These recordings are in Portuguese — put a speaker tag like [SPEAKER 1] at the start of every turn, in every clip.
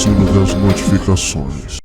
[SPEAKER 1] sino das notificações.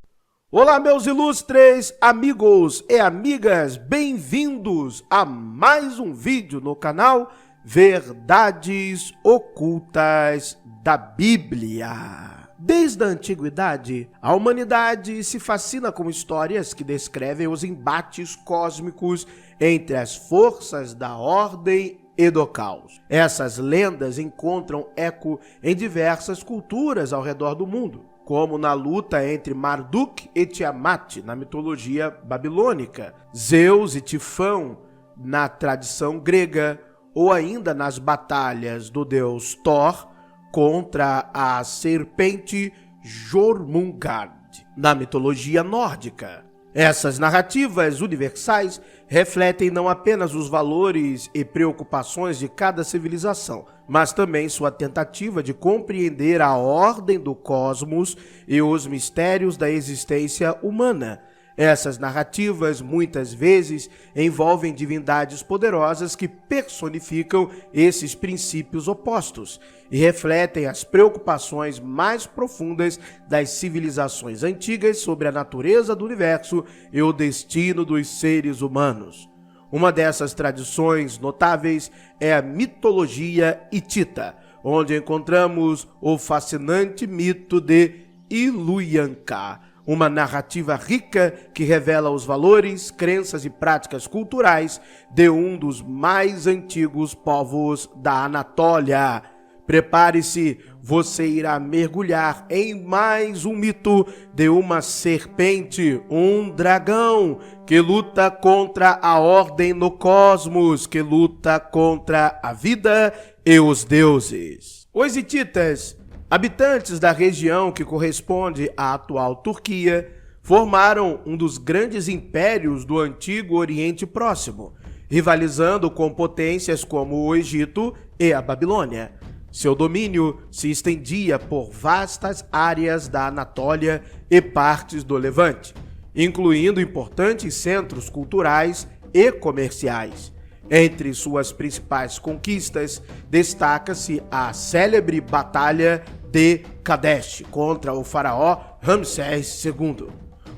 [SPEAKER 2] Olá, meus ilustres amigos e amigas, bem-vindos a mais um vídeo no canal Verdades Ocultas da Bíblia. Desde a antiguidade, a humanidade se fascina com histórias que descrevem os embates cósmicos entre as forças da ordem e do caos. Essas lendas encontram eco em diversas culturas ao redor do mundo, como na luta entre Marduk e Tiamat na mitologia babilônica, Zeus e Tifão na tradição grega, ou ainda nas batalhas do deus Thor contra a serpente Jormungand na mitologia nórdica. Essas narrativas universais refletem não apenas os valores e preocupações de cada civilização, mas também sua tentativa de compreender a ordem do cosmos e os mistérios da existência humana. Essas narrativas, muitas vezes, envolvem divindades poderosas que personificam esses princípios opostos e refletem as preocupações mais profundas das civilizações antigas sobre a natureza do universo e o destino dos seres humanos. Uma dessas tradições notáveis é a mitologia hitita, onde encontramos o fascinante mito de Illuyanka, uma narrativa rica que revela os valores, crenças e práticas culturais de um dos mais antigos povos da Anatólia. Prepare-se, você irá mergulhar em mais um mito de uma serpente, um dragão, que luta contra a ordem no cosmos, que luta contra a vida e os deuses. Os hititas, habitantes da região que corresponde à atual Turquia, formaram um dos grandes impérios do antigo Oriente Próximo, rivalizando com potências como o Egito e a Babilônia. Seu domínio se estendia por vastas áreas da Anatólia e partes do Levante, incluindo importantes centros culturais e comerciais. Entre suas principais conquistas, destaca-se a célebre Batalha de Kadesh contra o faraó Ramsés II,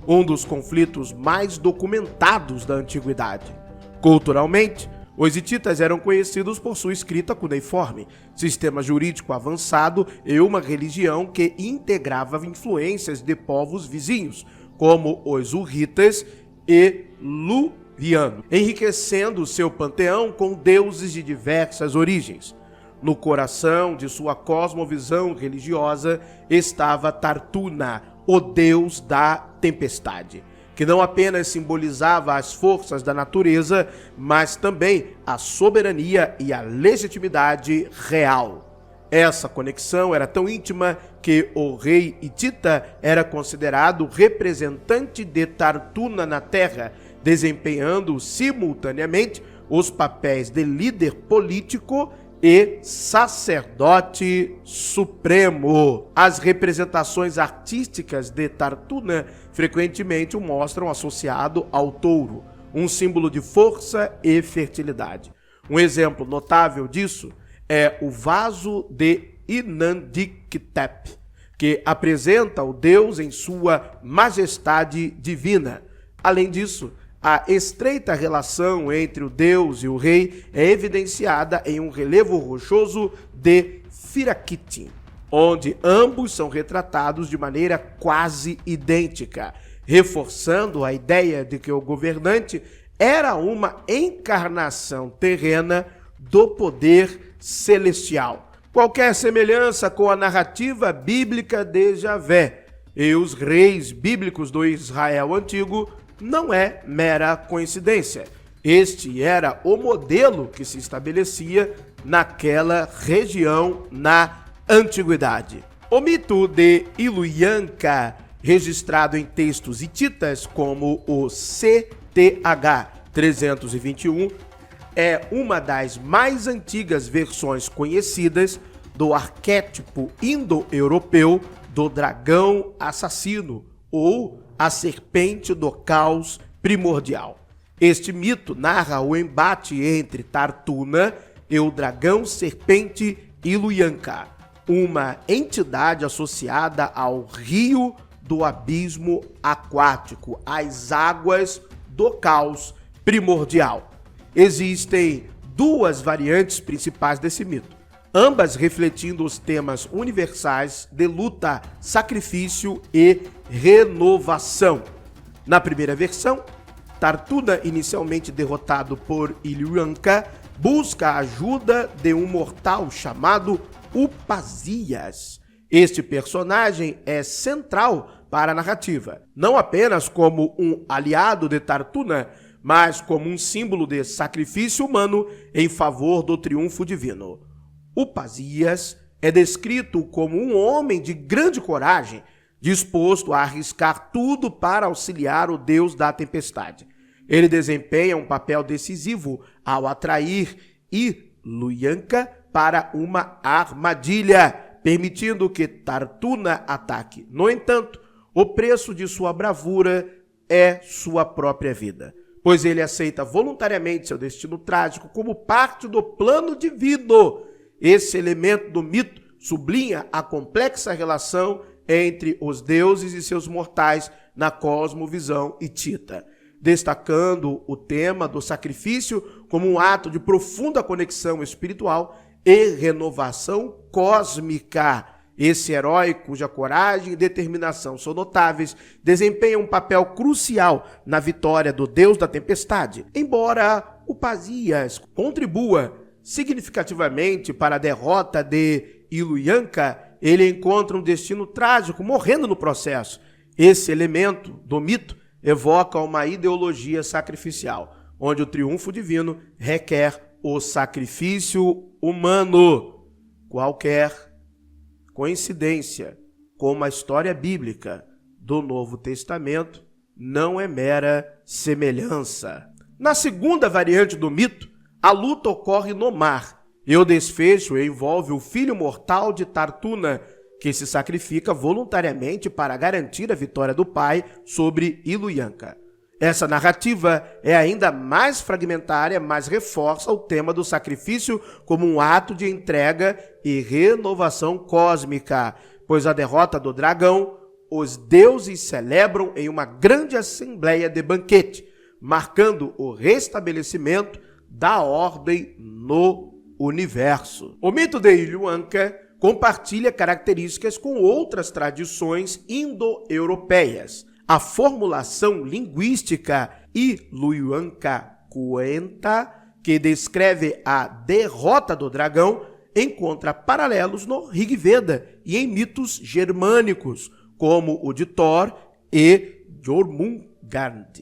[SPEAKER 2] um dos conflitos mais documentados da antiguidade. Culturalmente, os hititas eram conhecidos por sua escrita cuneiforme, sistema jurídico avançado e uma religião que integrava influências de povos vizinhos, como os hurritas e luvianos, enriquecendo seu panteão com deuses de diversas origens. No coração de sua cosmovisão religiosa estava Tartuna, o deus da tempestade, que não apenas simbolizava as forças da natureza, mas também a soberania e a legitimidade real. Essa conexão era tão íntima que o rei hitita era considerado representante de Tartuna na terra, desempenhando simultaneamente os papéis de líder político e sacerdote supremo. As representações artísticas de Tartuna frequentemente o mostram associado ao touro, um símbolo de força e fertilidade. Um exemplo notável disso é o vaso de Inandiktep, que apresenta o deus em sua majestade divina. Além disso, a estreita relação entre o deus e o rei é evidenciada em um relevo rochoso de Firakiti, onde ambos são retratados de maneira quase idêntica, reforçando a ideia de que o governante era uma encarnação terrena do poder celestial. Qualquer semelhança com a narrativa bíblica de Javé e os reis bíblicos do Israel antigo não é mera coincidência. Este era o modelo que se estabelecia naquela região na antiguidade. O mito de Illuyanka, registrado em textos hititas como o CTH 321, é uma das mais antigas versões conhecidas do arquétipo indo-europeu do dragão assassino ou a serpente do caos primordial. Este mito narra o embate entre Tartuna e o dragão serpente Illuyanka, uma entidade associada ao rio do abismo aquático, às águas do caos primordial. Existem duas variantes principais desse mito, ambas refletindo os temas universais de luta, sacrifício e renovação. Na primeira versão, Tartuna, inicialmente derrotado por Ilhuanca, busca a ajuda de um mortal chamado Upasias. Este personagem é central para a narrativa, não apenas como um aliado de Tartuna, mas como um símbolo de sacrifício humano em favor do triunfo divino. Upasias é descrito como um homem de grande coragem, disposto a arriscar tudo para auxiliar o deus da tempestade. Ele desempenha um papel decisivo ao atrair Ilhuanca para uma armadilha, permitindo que Tartuna ataque. No entanto, o preço de sua bravura é sua própria vida, pois ele aceita voluntariamente seu destino trágico como parte do plano divino. Esse elemento do mito sublinha a complexa relação entre os deuses e seus mortais na cosmovisão hitita, destacando o tema do sacrifício como um ato de profunda conexão espiritual e renovação cósmica. Esse herói, cuja coragem e determinação são notáveis, desempenha um papel crucial na vitória do deus da tempestade. Embora Upasias contribua significativamente para a derrota de Ilhuanca, ele encontra um destino trágico, morrendo no processo. Esse elemento do mito evoca uma ideologia sacrificial, onde o triunfo divino requer o sacrifício humano. Qualquer coincidência com a história bíblica do Novo Testamento não é mera semelhança. Na segunda variante do mito, a luta ocorre no mar, e o desfecho envolve o filho mortal de Tartuna, que se sacrifica voluntariamente para garantir a vitória do pai sobre Ilhuanca. Essa narrativa é ainda mais fragmentária, mas reforça o tema do sacrifício como um ato de entrega e renovação cósmica, pois a derrota do dragão, os deuses celebram em uma grande assembleia de banquete, marcando o restabelecimento da ordem no universo. O mito de Ilhuanca compartilha características com outras tradições indo-europeias. A formulação linguística Ilhuanca-Cuenta, que descreve a derrota do dragão, encontra paralelos no Rig Veda e em mitos germânicos, como o de Thor e Jormungand.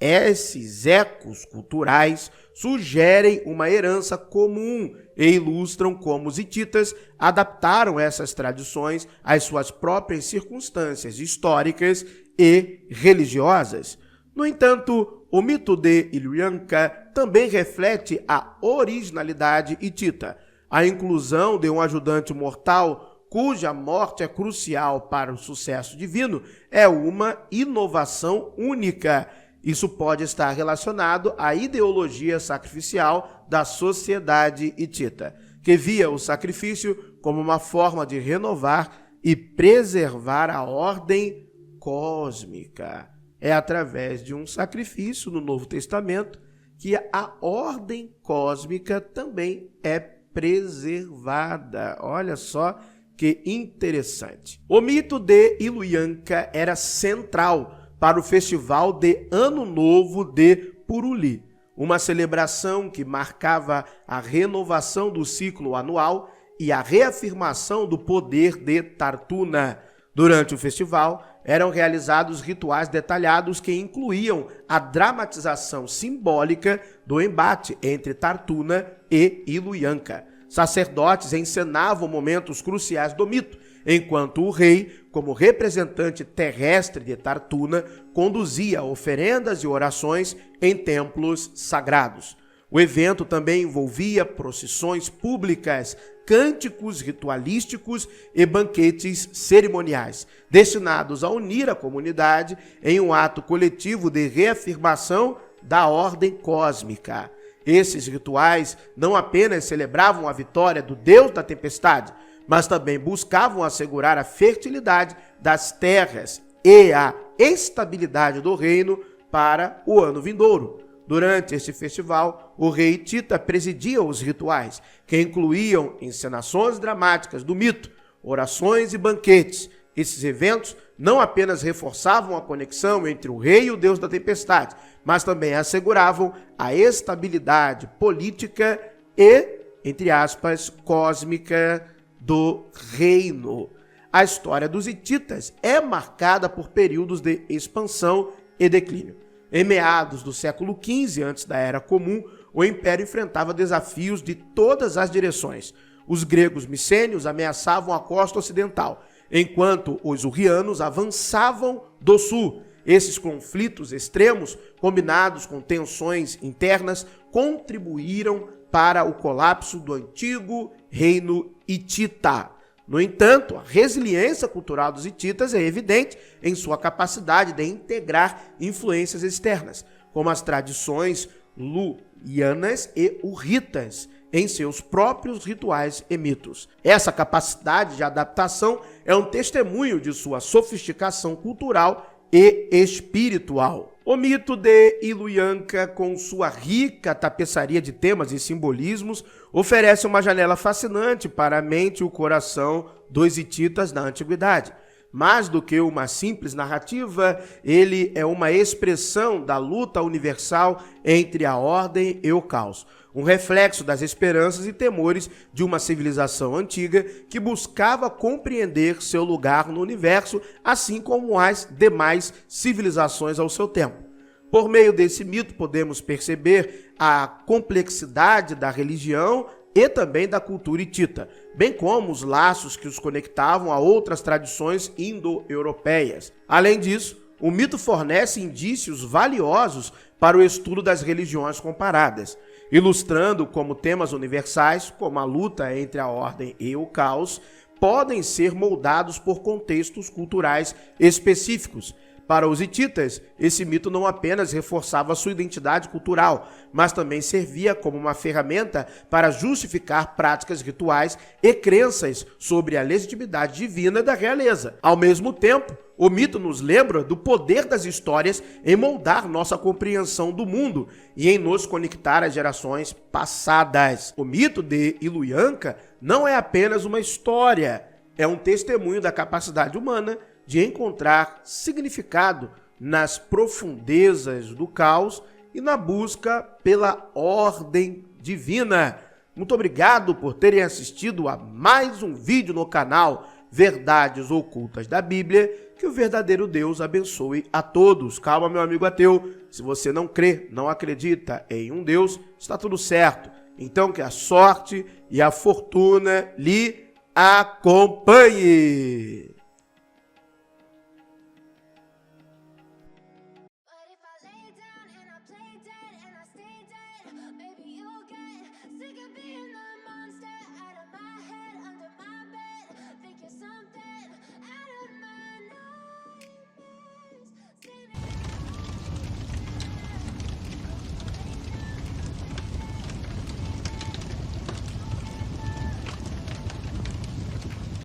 [SPEAKER 2] Esses ecos culturais sugerem uma herança comum e ilustram como os hititas adaptaram essas tradições às suas próprias circunstâncias históricas e religiosas. No entanto, o mito de Ilhuanca também reflete a originalidade hitita. A inclusão de um ajudante mortal cuja morte é crucial para o sucesso divino é uma inovação única. Isso pode estar relacionado à ideologia sacrificial da sociedade hitita, que via o sacrifício como uma forma de renovar e preservar a ordem cósmica. É através de um sacrifício no Novo Testamento que a ordem cósmica também é preservada. Olha só que interessante. O mito de Ilhuanca era central para o festival de Ano Novo de Puruli, uma celebração que marcava a renovação do ciclo anual e a reafirmação do poder de Tartuna. Durante o festival, eram realizados rituais detalhados que incluíam a dramatização simbólica do embate entre Tartuna e Ilhuanca. Sacerdotes encenavam momentos cruciais do mito, enquanto o rei, como representante terrestre de Tartuna, conduzia oferendas e orações em templos sagrados. O evento também envolvia procissões públicas, cânticos ritualísticos e banquetes cerimoniais, destinados a unir a comunidade em um ato coletivo de reafirmação da ordem cósmica. Esses rituais não apenas celebravam a vitória do deus da tempestade, mas também buscavam assegurar a fertilidade das terras e a estabilidade do reino para o ano vindouro. Durante este festival, o rei hitita presidia os rituais, que incluíam encenações dramáticas do mito, orações e banquetes. Esses eventos não apenas reforçavam a conexão entre o rei e o deus da tempestade, mas também asseguravam a estabilidade política e, entre aspas, cósmica do reino. A história dos hititas é marcada por períodos de expansão e declínio. Em meados do século XV, antes da Era Comum, o Império enfrentava desafios de todas as direções. Os gregos micênios ameaçavam a costa ocidental, enquanto os urrianos avançavam do sul. Esses conflitos extremos, combinados com tensões internas, contribuíram para o colapso do antigo reino hitita. No entanto, a resiliência cultural dos hititas é evidente em sua capacidade de integrar influências externas, como as tradições luianas e urritas, em seus próprios rituais e mitos. Essa capacidade de adaptação é um testemunho de sua sofisticação cultural e espiritual. O mito de Ilhuyanka, com sua rica tapeçaria de temas e simbolismos, oferece uma janela fascinante para a mente e o coração dos hititas na antiguidade. Mais do que uma simples narrativa, ele é uma expressão da luta universal entre a ordem e o caos, um reflexo das esperanças e temores de uma civilização antiga que buscava compreender seu lugar no universo, assim como as demais civilizações ao seu tempo. Por meio desse mito, podemos perceber a complexidade da religião e também da cultura hitita, bem como os laços que os conectavam a outras tradições indo-europeias. Além disso, o mito fornece indícios valiosos para o estudo das religiões comparadas, ilustrando como temas universais, como a luta entre a ordem e o caos, podem ser moldados por contextos culturais específicos. Para os hititas, esse mito não apenas reforçava sua identidade cultural, mas também servia como uma ferramenta para justificar práticas rituais e crenças sobre a legitimidade divina da realeza. Ao mesmo tempo, o mito nos lembra do poder das histórias em moldar nossa compreensão do mundo e em nos conectar às gerações passadas. O mito de Ilhuyanka não é apenas uma história, é um testemunho da capacidade humana de encontrar significado nas profundezas do caos e na busca pela ordem divina. Muito obrigado por terem assistido a mais um vídeo no canal Verdades Ocultas da Bíblia. Que o verdadeiro Deus abençoe a todos. Calma, meu amigo ateu. Se você não crê, não acredita em um Deus, está tudo certo. Então que a sorte e a fortuna lhe acompanhe.